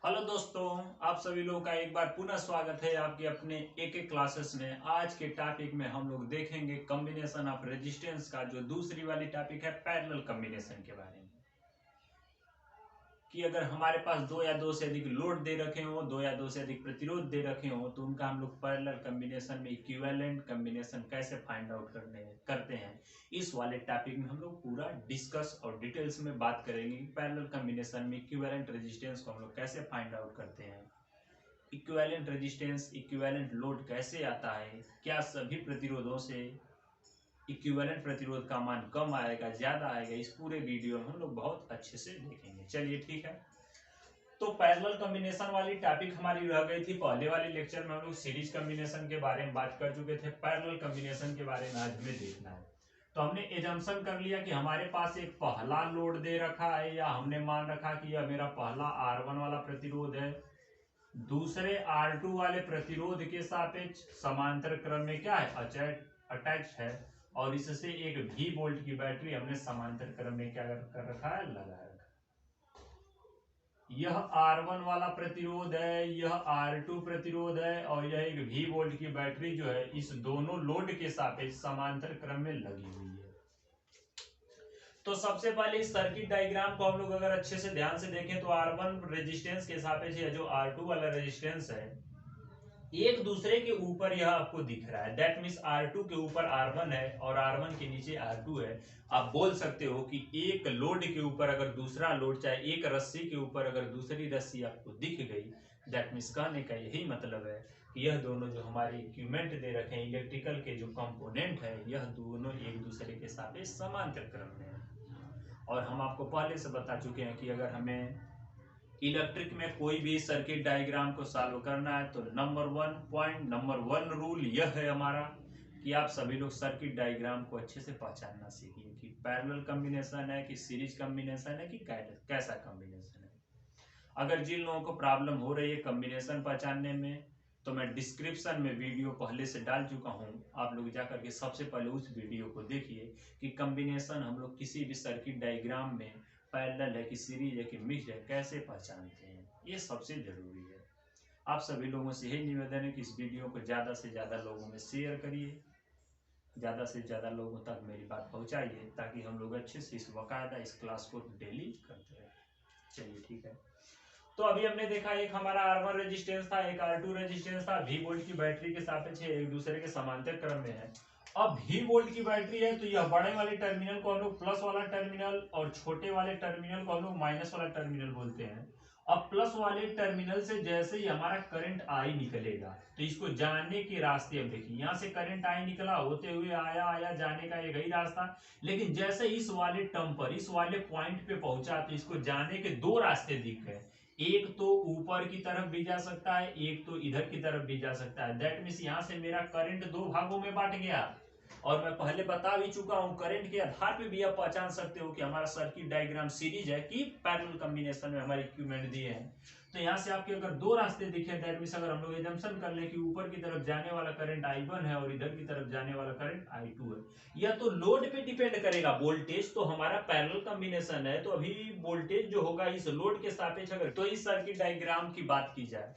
Hello दोस्तों, आप सभी लोगों का एक बार पुनः स्वागत है आपके अपने एक एक क्लासेस में। आज के टॉपिक में हम लोग देखेंगे कॉम्बिनेशन ऑफ रेजिस्टेंस का जो दूसरी वाली टॉपिक है पैरेलल कॉम्बिनेशन के बारे में। कि अगर हमारे पास दो या दो से अधिक लोड दे रखे हो, दो या दो से अधिक प्रतिरोध दे रखे हो, तो उनका हम लोग पैरेलल कॉम्बिनेशन में इक्विवेलेंट कॉम्बिनेशन कैसे फाइंड आउट करते हैं। इस वाले टॉपिक में हम लोग पूरा डिस्कस और डिटेल्स में बात करेंगे कि पैरेलल कॉम्बिनेशन में इक्विवेलेंट रेजिस्टेंस को हम लोग कैसे फाइंड आउट करते हैं, इक्विवेलेंट रेजिस्टेंस इक्विवेलेंट लोड कैसे आता है, क्या सभी प्रतिरोधों से इक्विवेलेंट प्रतिरोध का मान कम आएगा ज्यादा आएगा। इस पूरे वीडियो में हम लोग बहुत अच्छे से देखेंगे। चलिए ठीक है। तो पैरेलल कॉम्बिनेशन वाली टॉपिक हमारी रह गई थी पहले वाले लेक्चर में। हम लोग सीरीज कॉम्बिनेशन के बारे में बात कर चुके थे। पैरेलल कॉम्बिनेशन के बारे में आज हमें देखना है। तो हमने एजम्पशन कर लिया कि हमारे पास एक पहला लोड दे रखा है, या हमने मान रखा कि यह मेरा पहला R1 वाला प्रतिरोध है, दूसरे R2 वाले प्रतिरोध के सापेक्ष समांतर क्रम में क्या है, अटैच है, और इससे एक V वोल्ट की बैटरी हमने समांतर क्रम में क्या कर रखा है, लगा रखा है। यह R1 वाला प्रतिरोध है, यह R2 प्रतिरोध है, और यह एक V वोल्ट की बैटरी जो है इस दोनों लोड के सापेक्ष समांतर क्रम में लगी हुई है। तो सबसे पहले इस सर्किट डायग्राम को हम लोग अगर अच्छे से ध्यान से देखें तो R1 रेजिस्टेंस के सापेक्ष जो R2 वाला रेजिस्टेंस है एक दूसरे के ऊपर यह आपको दिख रहा है। दैट मीन्स R2 के ऊपर R1 है और R1 के नीचे R2 है। आप बोल सकते हो कि एक लोड के ऊपर अगर दूसरा लोड, चाहे एक रस्सी के ऊपर अगर दूसरी रस्सी आपको दिख गई, दैट मीन्स कहने का यही मतलब है कि यह दोनों जो हमारे इक्विपमेंट दे रखे हैं इलेक्ट्रिकल के जो कंपोनेंट है, यह दोनों एक दूसरे के सापेक्ष समांतर क्रम में है। और हम आपको पहले से बता चुके हैं कि अगर हमें इलेक्ट्रिक में कोई भी सर्किट डायग्राम को सॉल्व करना है तो नंबर वन रूल यह है हमारा कि आप सभी लोग सर्किट डायग्राम को अच्छे से पहचानना सीखिए कि पैरेलल कॉम्बिनेशन है कि सीरीज कॉम्बिनेशन है कि कैसा कॉम्बिनेशन है। अगर जिन लोगों को प्रॉब्लम हो रही है कॉम्बिनेशन पहचानने में, तो मैं डिस्क्रिप्शन में वीडियो पहले से डाल चुका हूं। आप लोग जाकर के सबसे पहले उस वीडियो को देखिए कि कॉम्बिनेशन हम लोग किसी भी सर्किट डायग्राम में पैरेलल है कि सीरीज है कि मिक्स्ड है कैसे पहचानते हैं, ये सबसे जरूरी है। आप सभी लोगों से यही निवेदन है कि इस वीडियो को ज़्यादा से ज़्यादा लोगों में शेयर करिए, ज़्यादा से ज़्यादा लोगों तक मेरी बात पहुंचाइए, ताकि हम लोग अच्छे से इस बाकायदा इस क्लास को डेली करते रहें। चलिए ठीक है। तो अभी हमने देखा एक हमारा R1 रेजिस्टेंस था, एक R2 रेजिस्टेंस था, V वोल्ट की बैटरी के सापेक्ष एक दूसरे के समांतर क्रम में है। अब V वोल्ट की बैटरी है तो यह बड़े वाले टर्मिनल को हम लोग प्लस वाला टर्मिनल और छोटे वाले टर्मिनल को हम लोग माइनस वाला टर्मिनल बोलते हैं। अब प्लस वाले टर्मिनल से जैसे ही हमारा करंट आई निकलेगा तो इसको जाने के रास्ते, अब देखिए यहाँ से करंट आई निकला होते हुए आया आया जाने का एक ही रास्ता, लेकिन जैसे इस वाले टर्म पर इस वाले पॉइंट पे पहुंचा तो इसको जाने के दो रास्ते दिख गए। एक तो ऊपर की तरफ भी जा सकता है, एक तो इधर की तरफ भी जा सकता है। दैट मीन्स यहाँ से मेरा करंट दो भागों में बांट गया। और मैं पहले बता भी चुका हूं करंट के आधार पे भी आप पहचान सकते हो कि हमारा सर्किट डायग्राम सीरीज है कि पैरेलल कॉम्बिनेशन में हमारे इक्विपमेंट दिए हैं। तो यहाँ से आपके अगर दो रास्ते दिखे, दैट मीन्स अगर हम लोग एजम्पशन कर लें कि ऊपर की तरफ जाने वाला करंट I1 है और इधर की तरफ जाने वाला करंट I2 है, यह तो लोड पे डिपेंड करेगा। वोल्टेज तो हमारा पैरेलल कॉम्बिनेशन है, तो अभी वोल्टेज जो होगा इस लोड के सापेक्ष अगर तो इस सर्किट डायग्राम की बात की जाए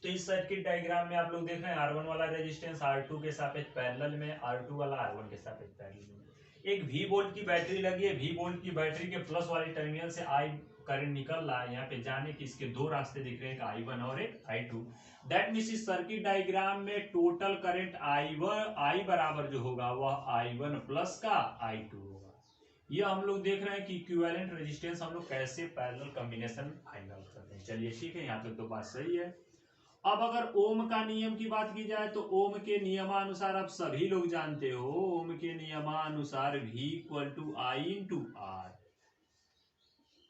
तो इस सर्किट डायग्राम में आप लोग देख रहे हैं R1 वाला रेजिस्टेंस R2 के सापेक्ष पैरेलल में, R2 वाला R1 के सापेक्ष पैरेलल में। एक V वोल्ट की बैटरी लगी है, V वोल्ट की बैटरी के प्लस वाले टर्मिनल से I करंट निकल रहा है। यहाँ पे जाने के इसके दो रास्ते दिख रहे हैं, एक I1 और एक I2। दैट मीन्स इस सर्किट डायग्राम में टोटल करंट I बराबर जो होगा वह I1 प्लस का I2 होगा। ये हम लोग देख रहे हैं कि इक्विवेलेंट रेजिस्टेंस हम लोग कैसे पैरेलल कॉम्बिनेशन फाइंड आउट करते हैं। चलिए ठीक है, यहाँ तक तो बात सही है। अब अगर ओम का नियम की बात की जाए तो ओम के नियमानुसार आप सभी लोग जानते हो, ओम के नियमानुसार V equal to I into R.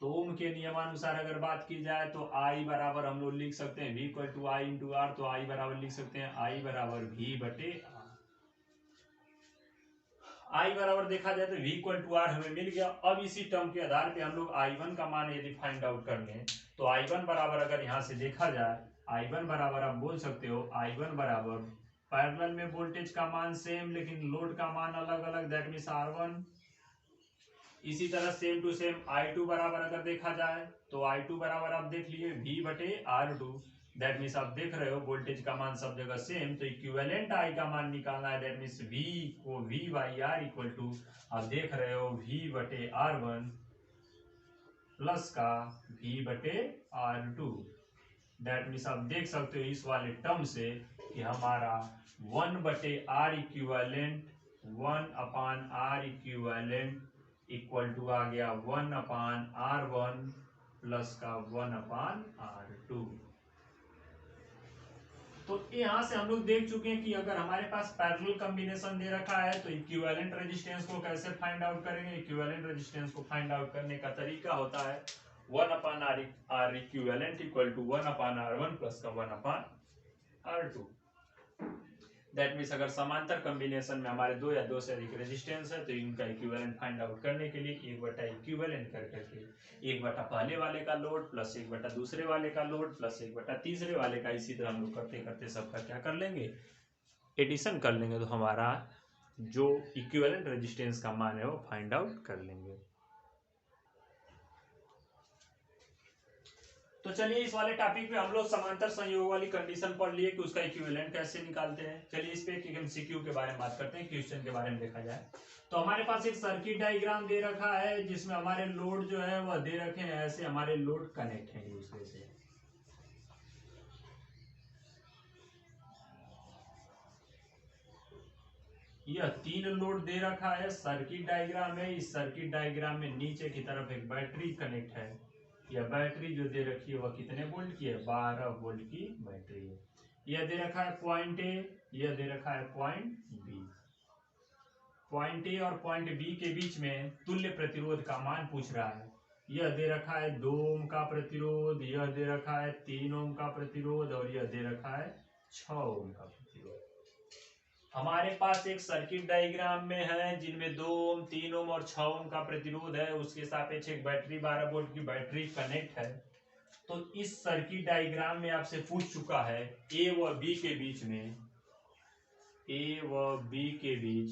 तो ओम के नियमानुसार अगर बात की जाए तो I बराबर हम लोग लिख सकते हैं V equal to I into R. तो I बराबर लिख सकते हैं I बराबर V बटे आर। I बराबर देखा जाए तो V इक्वल टू आर हमें मिल गया। अब इसी टर्म के आधार पे हम लोग I1 का मान यदि फाइंड आउट कर लें तो I1 बराबर अगर यहाँ से देखा जाए, I1 बराबर आप बोल सकते हो I1 बराबर पैरेलल में वोल्टेज का मान सेम लेकिन लोड का मान अलग अलग। दैट मीन्स R1 इसी तरह सेम टू सेम I2 बराबर अगर देखा जाए तो I2 बराबर आप देख लिए V/R2, दैट मीन्स आप देख रहे हो वोल्टेज का मान सब जगह सेम, तो इक्विवेलेंट I का मान निकालना है, दैट मीन्स V को V/R इक्वल टू आप देख रहे हो V/R1 प्लस का V/R2, दैट मीन्स आप देख सकते हो इस वाले टर्म से कि हमारा 1/R equivalent 1/R equivalent equal to आ गया 1/R1 प्लस का 1/R2। तो यहाँ से हम लोग देख चुके हैं कि अगर हमारे पास पैरेलल कॉम्बिनेशन दे रखा है तो इक्विवेलेंट रेजिस्टेंस को कैसे फाइंड आउट करेंगे। इक्विवेलेंट रेजिस्टेंस को फाइंड आउट करने का तरीका होता है 1/R equivalent equal to 1/R1 plus का 1/R2। दैट मीन्स अगर समांतर कॉम्बिनेशन में हमारे दो या दो से अधिक रेजिस्टेंस है तो इनका इक्विवेलेंट फाइंड आउट करने के लिए 1/, इक्विवेलेंट कर करके 1/, पहले वाले का लोड प्लस 1/, दूसरे वाले का लोड प्लस 1/, तीसरे वाले का, इसी तरह हम लोग करते करते सबका क्या कर लेंगे, एडिशन कर लेंगे, तो हमारा जो इक्विवेलेंट रेजिस्टेंस का मान है वो फाइंड आउट कर लेंगे। तो चलिए इस वाले टॉपिक में हम लोग समांतर संयोग वाली कंडीशन पढ़ लिए कि उसका इक्विवेलेंट कैसे निकालते हैं। चलिए इस पे एक एमसीक्यू के बारे में बात करते हैं, क्वेश्चन के बारे में देखा जाए तो हमारे पास एक सर्किट डायग्राम दे रखा है जिसमें हमारे लोड जो है वह दे रखे हैं, ऐसे हमारे लोड कनेक्ट है दूसरे से। यह 3 लोड दे रखा है, सर्किट डायग्राम है। इस सर्किट डायग्राम में नीचे की तरफ एक बैटरी कनेक्ट है। यह बैटरी जो दे रखी है वह कितने वोल्ट की है, 12 वोल्ट की बैटरी है। यह दे रखा है पॉइंट ए, यह दे रखा है पॉइंट बी। पॉइंट ए और पॉइंट बी के बीच में तुल्य प्रतिरोध का मान पूछ रहा है। यह दे रखा है 2 ओम का प्रतिरोध, यह दे रखा है 3 ओम का प्रतिरोध और यह दे रखा है 6 ओम का प्रतिरोध। हमारे पास एक सर्किट डायग्राम में है जिनमें 2 ओम, 3 ओम और 6 ओम का प्रतिरोध है। उसके सापेक्ष एक बैटरी 12 वोल्ट की बैटरी कनेक्ट है। तो इस सर्किट डायग्राम में आपसे पूछ चुका है ए व बी के बीच में, ए व बी के बीच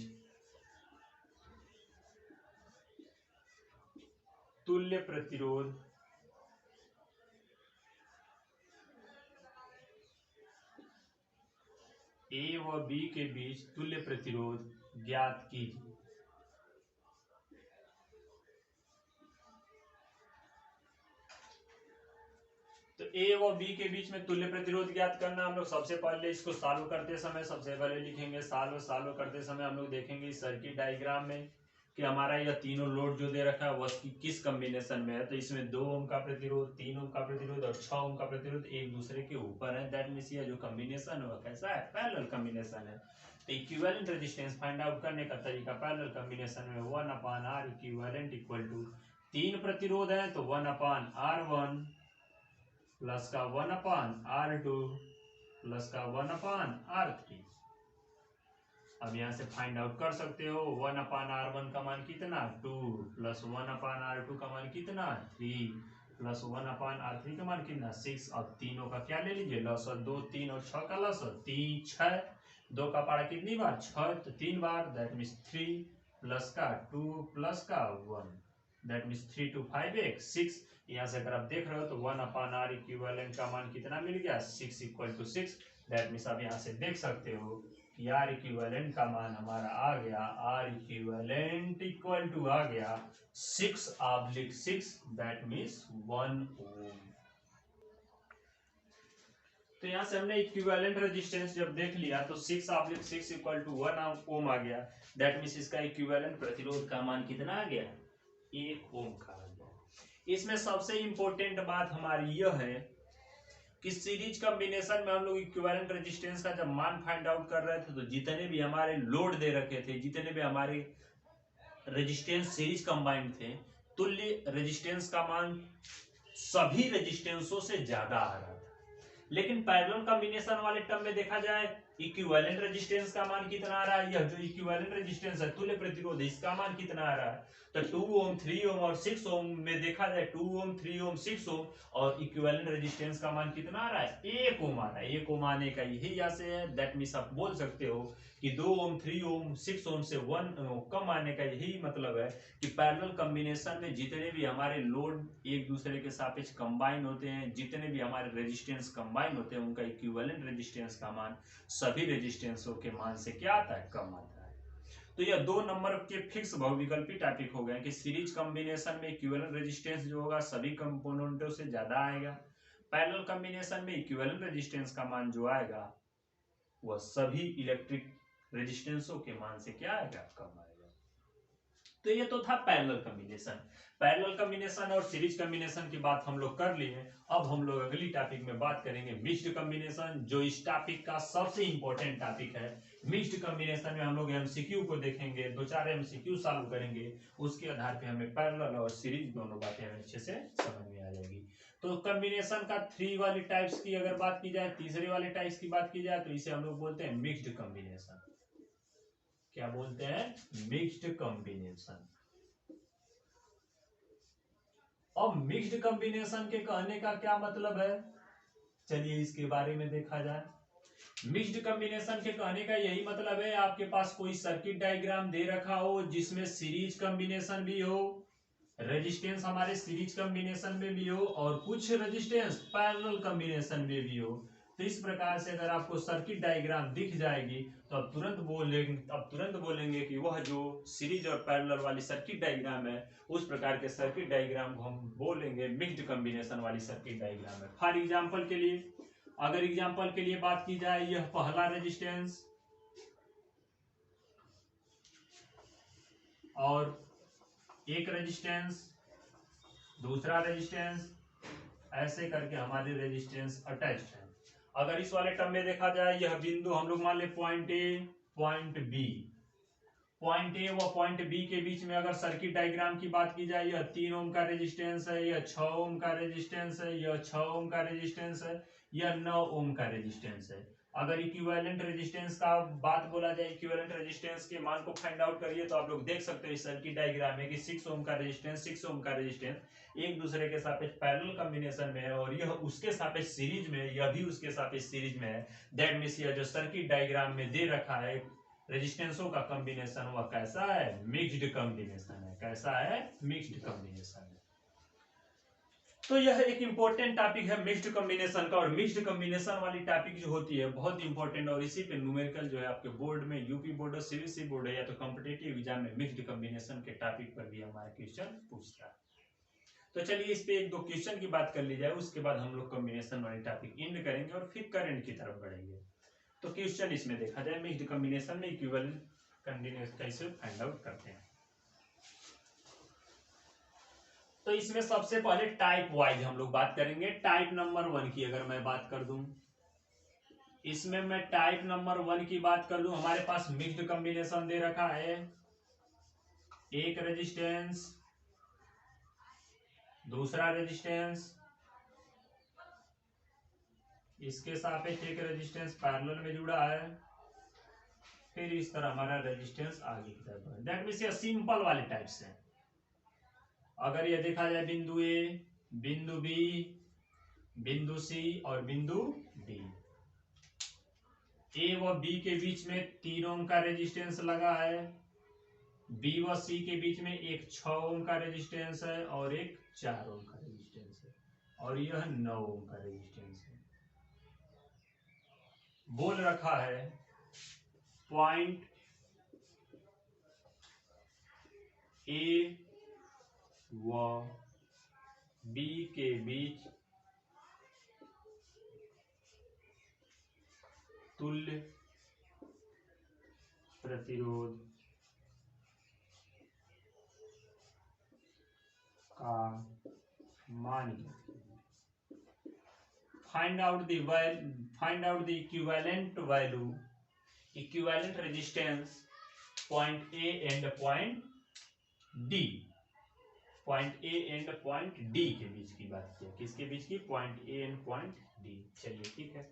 तुल्य प्रतिरोध ए व बी के बीच तुल्य प्रतिरोध ज्ञात कीजिए। तो ए व बी के बीच में तुल्य प्रतिरोध ज्ञात करना, हम लोग सबसे पहले इसको सॉल्व करते समय सबसे पहले लिखेंगे सॉल्व करते समय हम लोग देखेंगे इस सर्किट डायग्राम में कि हमारा यह तीनों लोड जो दे रखा है वह किस कॉम्बिनेशन में है। तो इसमें 2 ओम का प्रतिरोध, 3 ओम का प्रतिरोध और 6 ओम का प्रतिरोध एक दूसरे के ऊपर है। दैट मींस यह जो कॉम्बिनेशन है वह कैसा है, पैरेलल कॉम्बिनेशन है। तो इक्विवेलेंट रेजिस्टेंस फाइंड आउट करने का तरीका पैरेलल कॉम्बिनेशन में 1/R इक्विवेलेंट इक्वल टू 3 प्रतिरोध है तो 1/R1 प्लस का 1/R2 प्लस का 1/R3। अब यहां से फाइंड आउट कर सकते हो 1/R1 का मान कितना 2 प्लस 1/R2 का मान कितना 3 प्लस 1/R3 का मान कितना 6। अब तीनों का क्या ले लीजिए लॉसर, 2 3 और 6 का लॉसर 3 6, 2 का पारा कितनी बार 6 तो 3 बार, दैट मीन्स 3 प्लस का 2 प्लस का 1, दैट मीन्स 3 2 5 8 6। यहाँ से अगर आप देख रहे हो तो 1/R इक्विवेलेंट का मान कितना मिल गया 6 इक्वल टू 6। दैट मीन्स आप यहाँ से देख सकते हो कि R इक्विवेलेंट का मान हमारा आ गया, R इक्विवेलेंट इक्वल टू आ गया 6/6, दैट मीन्स 1 ओम। तो यहाँ से हमने इक्विवेलेंट रेजिस्टेंस जब देख लिया तो 6/6 इक्वल टू 1 ओम आ गया। दैट मीन्स इसका इक्विवेलेंट प्रतिरोध का मान कितना आ गया 1 ओम का आ गया। इसमें सबसे इंपॉर्टेंट बात हमारी यह है कि सीरीज कॉम्बिनेशन में हम लोग इक्विवेलेंट रेजिस्टेंस का जब मान फाइंड आउट कर रहे थे तो जितने भी हमारे लोड दे रखे थे, जितने भी हमारे रेजिस्टेंस सीरीज कंबाइंड थे, तुल्य रेजिस्टेंस का मान सभी रेजिस्टेंसों से ज्यादा आ रहा था। लेकिन पैरेलल कॉम्बिनेशन वाले टर्म में देखा जाए इक्विवेलेंट रेजिस्टेंस का मान कितना आ रहा है, यह जो इक्विवेलेंट रेजिस्टेंस है तुल्य प्रतिरोध इसका मान कितना आ रहा है, तो 2 ओम 3 ओम और 6 ओम में देखा जाए 2 ओम 3 ओम 6 ओम और इक्विवेलेंट रेजिस्टेंस का मान कितना आ रहा है 1 ओम आ रहा है। 1 ओम आने का यही आशय है, दैट मींस आप बोल सकते हो कि 2 ओम 3 ओम 6 ओम से 1 कम आने का यही मतलब है कि पैरेलल कॉम्बिनेशन में जितने भी हमारे लोड एक दूसरे के सापेक्ष कंबाइन होते हैं, जितने भी हमारे रेजिस्टेंस कंबाइन होते हैं उनका इक्विवेलेंट रेजिस्टेंस का मान सभी रेजिस्टेंसों के मान से क्या आता है, कम आता है। तो यह 2 नंबर के फिक्स बहुविकल्पी टॉपिक हो गए कि सीरीज कॉम्बिनेशन में इक्विवेलेंट रेजिस्टेंस जो होगा सभी कंपोनेंटों से ज्यादा आएगा, पैरेलल कॉम्बिनेशन में इक्विवेलेंट रेजिस्टेंस का मान जो आएगा वह सभी इलेक्ट्रिक रेजिस्टेंसों के मान से क्या आएगा, कम आएगा। तो ये तो था पैरेलल कॉम्बिनेशन। पैरेलल कॉम्बिनेशन और सीरीज कॉम्बिनेशन की बात हम लोग कर लिए। अब हम लोग अगली टॉपिक में बात करेंगे मिक्स्ड कॉम्बिनेशन, जो इस टॉपिक का सबसे इंपॉर्टेंट टॉपिक है। मिक्स्ड कॉम्बिनेशन में हम लोग एमसीक्यू को देखेंगे, 2-4 एमसीक्यू सॉल्व करेंगे, उसके आधार पे हमें पैरेलल और सीरीज दोनों बातें हमें अच्छे से समझ में आ जाएगी। तो कॉम्बिनेशन का 3 वाली टाइप्स की अगर बात की जाए, तीसरे वाले टाइप्स की बात की जाए तो इसे हम लोग बोलते हैं मिक्स्ड कॉम्बिनेशन। क्या बोलते हैं, मिक्स्ड कॉम्बिनेशन। अब मिक्स्ड कॉम्बिनेशन के कहने का क्या मतलब है, चलिए इसके बारे में देखा जाए। मिक्स्ड कॉम्बिनेशन के कहने का यही मतलब है आपके पास कोई सर्किट डायग्राम दे रखा हो जिसमें सीरीज कॉम्बिनेशन भी हो, रेजिस्टेंस हमारे सीरीज कॉम्बिनेशन में भी हो और कुछ रेजिस्टेंस पैरेलल कॉम्बिनेशन में भी हो। तो इस प्रकार से अगर आपको सर्किट डायग्राम दिख जाएगी तो अब तुरंत बोलेंगे कि वह जो सीरीज और पैरेलल वाली सर्किट डायग्राम है उस प्रकार के सर्किट डायग्राम को हम बोलेंगे मिक्स्ड कॉम्बिनेशन वाली सर्किट डायग्राम है। फॉर एग्जांपल के लिए, अगर एग्जांपल के लिए बात की जाए, यह पहला रेजिस्टेंस और एक रेजिस्टेंस, दूसरा रेजिस्टेंस, ऐसे करके हमारे रेजिस्टेंस अटैच्ड है। अगर इस वाले टर्म में देखा जाए, यह बिंदु हम लोग मान ले point A point B, point A व पॉइंट बी के बीच में अगर सर्किट डायग्राम की बात की जाए, यह 3 ओम का रेजिस्टेंस है, यह 6 ओम का रेजिस्टेंस है, यह 6 ओम का रेजिस्टेंस है, यह 9 ओम का रेजिस्टेंस है। अगर इक्विवेलेंट रेजिस्टेंस का बात बोला जाए, इक्विवेलेंट रेजिस्टेंस के मान को फाइंड आउट करिए तो आप लोग देख सकते हो इस सर्किट डायग्राम में कि 6 ओम का रेजिस्टेंस 6 ओम का रेजिस्टेंस एक दूसरे के सापेक्ष पैरेलल कॉम्बिनेशन में है और यह उसके सापेक्ष सीरीज में, यह भी उसके सापेक्ष सीरीज में है। दैट मींस यह जो सर्किट डायग्राम में दे रखा है रेजिस्टेंसों का कॉम्बिनेशन वह कैसा है, मिक्स्ड कॉम्बिनेशन है। कैसा है, मिक्स्ड कॉम्बिनेशन है। तो यह एक इंपॉर्टेंट टॉपिक है मिक्स्ड कॉम्बिनेशन का, और मिक्स्ड कॉम्बिनेशन वाली टॉपिक जो होती है बहुत इंपॉर्टेंट, और इसी पे न्यूमेरिकल जो है आपके बोर्ड में, यूपी बोर्ड और सीबीएसई बोर्ड है या तो कॉम्पिटिटिव एग्जाम में मिक्स्ड कॉम्बिनेशन के टॉपिक पर भी हमारा क्वेश्चन पूछता है। तो चलिए इस पे 1-2 क्वेश्चन की बात कर ली जाए, उसके बाद हम लोग कॉम्बिनेशन वाली टॉपिक एंड करेंगे और फिर करंट की तरफ बढ़ेंगे। तो क्वेश्चन इसमें देखा जाए, मिक्स्ड कॉम्बिनेशन में इक्विवेलेंट कॉम्बिनेशन कैसे फाइंड आउट करते हैं। तो इसमें सबसे पहले टाइप वाइज हम लोग बात करेंगे। टाइप नंबर 1 की अगर मैं बात कर दूं, इसमें मैं टाइप नंबर 1 की बात कर लूं, हमारे पास मिक्स्ड कॉम्बिनेशन दे रखा है, एक रेजिस्टेंस, दूसरा रेजिस्टेंस, इसके सापेक्ष एक रेजिस्टेंस पैरेलल में जुड़ा है, फिर इस तरह हमारा रेजिस्टेंस आगे की तरफ है। दैट मींस ये सिंपल वाले टाइप से। अगर ये देखा जाए बिंदु ए, बिंदु बी, बिंदु सी और बिंदु डी, ए व बी के बीच में 3 ओम का रेजिस्टेंस लगा है, बी व सी के बीच में एक 6 ओम का रेजिस्टेंस है और एक 4 ओम का रेजिस्टेंस है, और यह 9 ओम का रेजिस्टेंस है। बोल रखा है पॉइंट ए व बी के बीच तुल्य प्रतिरोध का मान find out the equivalent value, equivalent resistance point A and point D, point A and point D के बीच की बात किया, किसके बीच की, point A and point D. चलिए ठीक है,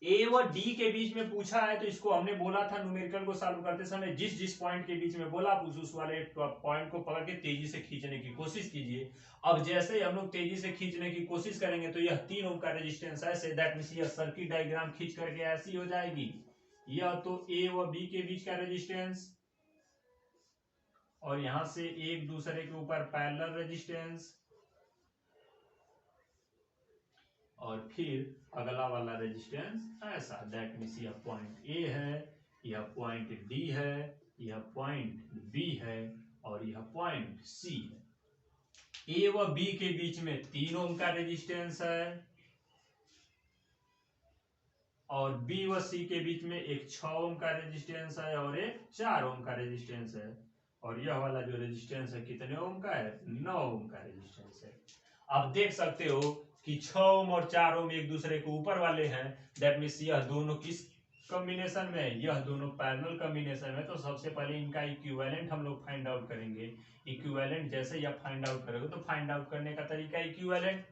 ए व डी के बीच में पूछा है, तो इसको हमने बोला था न्यूमेरिकल को सॉल्व करते समय जिस जिस पॉइंट के बीच में बोला आप उस वाले पॉइंट को पकड़ के तेजी से खींचने की कोशिश कीजिए। अब जैसे ही हम लोग तेजी से खींचने की कोशिश करेंगे तो यह 3 ओम का रेजिस्टेंस ऐसे, दैट मींस यह सर्किट डायग्राम खींच करके ऐसी हो जाएगी। यह तो ए व बी के बीच का रेजिस्टेंस और यहां से एक दूसरे के ऊपर पैरेलल रेजिस्टेंस, और फिर अगला वाला रेजिस्टेंस ऐसा, दैट मीन्स यह पॉइंट ए है, यह पॉइंट डी है, यह पॉइंट बी है और यह पॉइंट सी है। ए व बी के बीच में 3 ओम का रेजिस्टेंस है और बी व सी के बीच में एक 6 ओम का रेजिस्टेंस है और एक 4 ओम का रेजिस्टेंस है। और यह वाला जो रेजिस्टेंस है कितने ओम का है? 9 ओम का रेजिस्टेंस है। आप देख सकते हो कि 6 ओम और 4 ओम एक दूसरे के ऊपर वाले हैं, दैट मीन्स यह दोनों किस कॉम्बिनेशन में है? यह दोनों पैरेलल कॉम्बिनेशन में। तो सबसे पहले इनका इक्विवेलेंट हम लोग फाइंड आउट करेंगे। इक्विवेलेंट जैसे ही आप फाइंड आउट करोगे तो फाइंड आउट करने का तरीका इक्विवेलेंट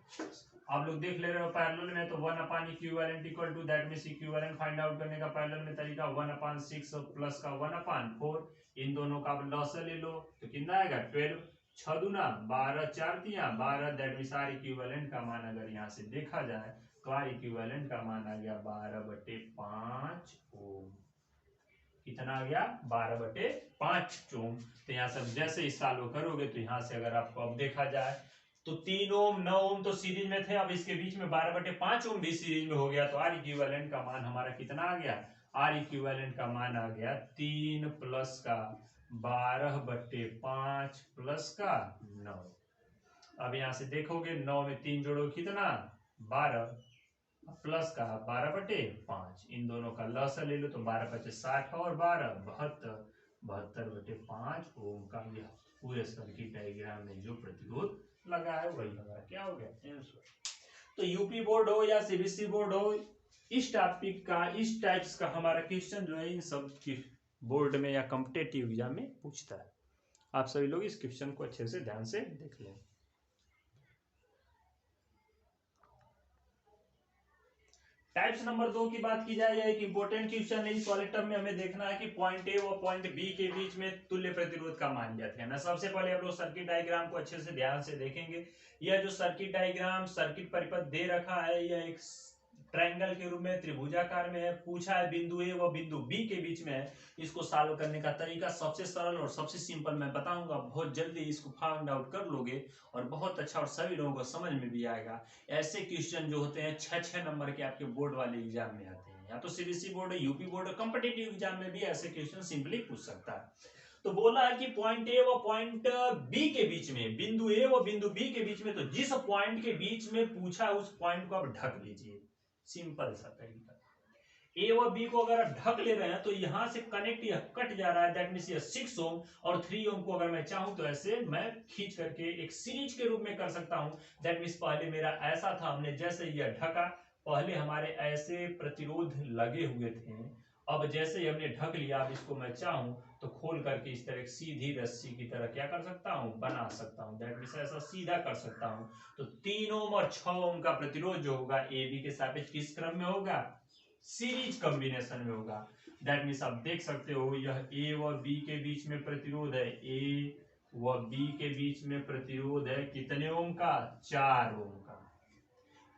आप लोग देख ले रहे हो पैरेलल में, तो 1 equivalent equal to, that means equivalent find out करने का पैरेलल में तरीका 1/6 प्लस का 1/4, इन दोनों का लॉसा ले लो तो कितना आएगा 12, 6 दूना 12, 4 तिया 12, दैट मींस आर इक्विवेलेंट का मान अगर यहाँ से देखा जाए तो आर इक्विवेलेंट का मान आ गया 12/5 ओम। कितना आ गया? 12/5 ओम। तो यहाँ से जैसे इस साल करोगे तो यहाँ से अगर आपको अब देखा जाए तो 3 ओम 9 ओम तो सीरीज में थे, अब इसके बीच में 12/5 ओम भी सीरीज में हो गया, तो आर इक्विवेलेंट का मान हमारा कितना आ गया? आर इक्विवेलेंट का मान आ गया 3 प्लस का 12/5 प्लस का 9। अब यहाँ से देखोगे 9 में 3 जोड़ो कितना? 12 प्लस का 12/5, इन दोनों का लॉसा ले लो तो 12/5 60 और 12 72, 72/5 ओम का यह पूरे सर्किट डायग्राम में जो प्रतिरोध लगा है वही हमारा क्या हो गया? आंसर। तो यूपी बोर्ड हो या सीबीएसई बोर्ड हो, इस टॉपिक का, इस टाइप्स का हमारा क्वेश्चन जो है इन सब की बोर्ड में या कॉम्पिटिटिव एग्जाम में पूछता है। आप सभी लोग इस क्वेश्चन को अच्छे से ध्यान से देख लें। टाइप्स नंबर 2 की बात की जाए, एक इंपॉर्टेंट क्वेश्चन है इस वाले टर्म में, हमें देखना है कि पॉइंट ए और पॉइंट बी के बीच में तुल्य प्रतिरोध का मान ज्ञात करना। सबसे पहले हम लोग सर्किट डायग्राम को अच्छे से ध्यान से देखेंगे। यह जो सर्किट डायग्राम, सर्किट परिपथ दे रखा है, यह एक ट्रायंगल के रूप में त्रिभुजाकार में है। पूछा है बिंदु ए व बिंदु बी के बीच में है। इसको सॉल्व करने का तरीका सबसे सरल और सबसे सिंपल मैं बताऊंगा, बहुत जल्दी इसको फाइंड आउट कर लोगे और बहुत अच्छा और सभी लोगों को समझ में भी आएगा। ऐसे क्वेश्चन जो होते हैं 6-6 नंबर के आपके बोर्ड वाले एग्जाम में आते हैं, या तो सीबीएसई बोर्ड है, यूपी बोर्ड है, कॉम्पिटिटिव एग्जाम में भी ऐसे क्वेश्चन सिंपली पूछ सकता है। तो बोला है कि पॉइंट ए व पॉइंट बी के बीच में, बिंदु ए व बिंदु बी के बीच में, तो जिस पॉइंट के बीच में पूछा उस पॉइंट को आप ढक लीजिए। सिंपल सा तरीका। ए व बी को अगर आप ढक ले रहे हैं तो यहां से कनेक्ट यह कट जा रहा है, दैट मींस ये 6 ओम और 3 ओम को अगर मैं चाहूं तो ऐसे मैं खींच करके एक सीरीज के रूप में कर सकता हूं। दैट मींस पहले मेरा ऐसा था, हमने जैसे यह ढका, पहले हमारे ऐसे प्रतिरोध लगे हुए थे, अब जैसे ही हमने ढक लिया, अब इसको मैं चाहूं तो खोल करके इस तरह सीधी रस्सी की तरह क्या कर सकता हूं? बना सकता हूं। दैट मींस ऐसा सीधा कर सकता हूं। तो 3 ओम और 6 ओम का प्रतिरोध जो होगा ए बी के सापेक्ष किस क्रम में होगा? सीरीज कॉम्बिनेशन में होगा। दैट मींस आप देख सकते हो यह ए व बी के बीच में प्रतिरोध है, ए व बी के बीच में प्रतिरोध है कितने ओम का? 4 ओम का।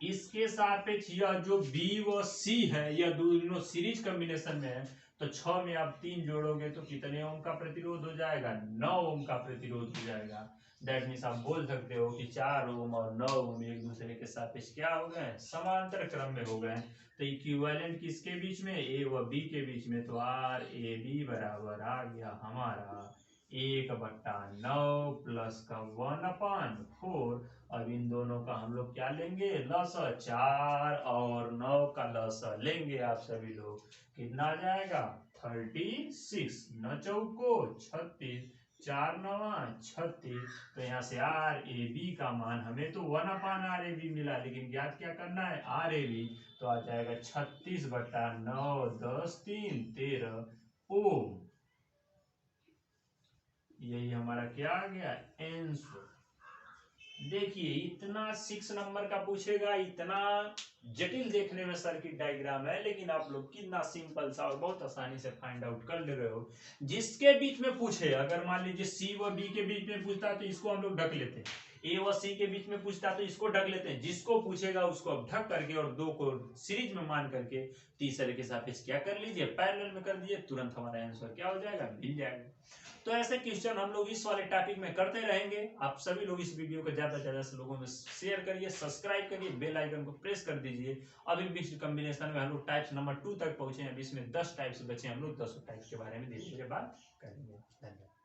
इसके सापेक्ष यह जो बी व सी है, यह दोनों सीरीज कॉम्बिनेशन में है, तो 6 में आप 3 जोड़ोगे तो कितने ओम का प्रतिरोध हो जाएगा? 9 ओम का प्रतिरोध हो जाएगा। दैट मीन्स आप बोल सकते हो कि 4 ओम और 9 ओम एक दूसरे के सापेक्ष क्या हो गए? समांतर क्रम में हो गए। तो इक्विवेलेंट किसके बीच में? ए व बी के बीच में। तो आर ए बी बराबर आ गया हमारा 1/9 प्लस का 1/4। अब इन दोनों का हम लोग क्या लेंगे? लसा। 4 और 9 का लसा लेंगे आप सभी लोग, कितना आ जाएगा? 36। 9 चौको 36, 4 9 36। तो यहाँ से आर ए बी का मान हमें तो 1/RAB मिला, लेकिन ज्ञात क्या करना है? RAB। तो आ जाएगा 36/9 10 3 13 ओम। यही हमारा क्या आ गया? आंसर। देखिए इतना 6 नंबर का पूछेगा, इतना जटिल देखने में सर्किट डायग्राम है, लेकिन आप लोग कितना सिंपल सा और बहुत आसानी से फाइंड आउट कर ले रहे हो। जिसके बीच में पूछे, अगर मान लीजिए सी व बी के बीच में पूछता तो इसको हम लोग ढक लेते हैं, ए व सी के बीच में पूछता तो इसको ढक लेते हैं। जिसको पूछेगा उसको अब ढक करके और दो को सीरीज में मान करके तीसरे के सापेक्ष क्या कर लीजिए, पैरेलल में कर दीजिए, तुरंत हमारा आंसर क्या हो जाएगा, मिल जाएगा। तो ऐसे क्वेश्चन हम लोग इस वाले टॉपिक में करते रहेंगे। आप सभी लोग इस वीडियो को ज्यादा से ज्यादा से लोगों में शेयर करिए, सब्सक्राइब करिए, बेल आइकन को प्रेस कर दीजिए। अभी मिक्स्ड कॉम्बिनेशन में हम लोग टाइप्स नंबर 2 तक पहुंचे हैं। अभी इसमें 10 टाइप्स बचे हैं, हम लोग 10 टाइप्स के बारे में धीरे धीरे बात करेंगे। धन्यवाद।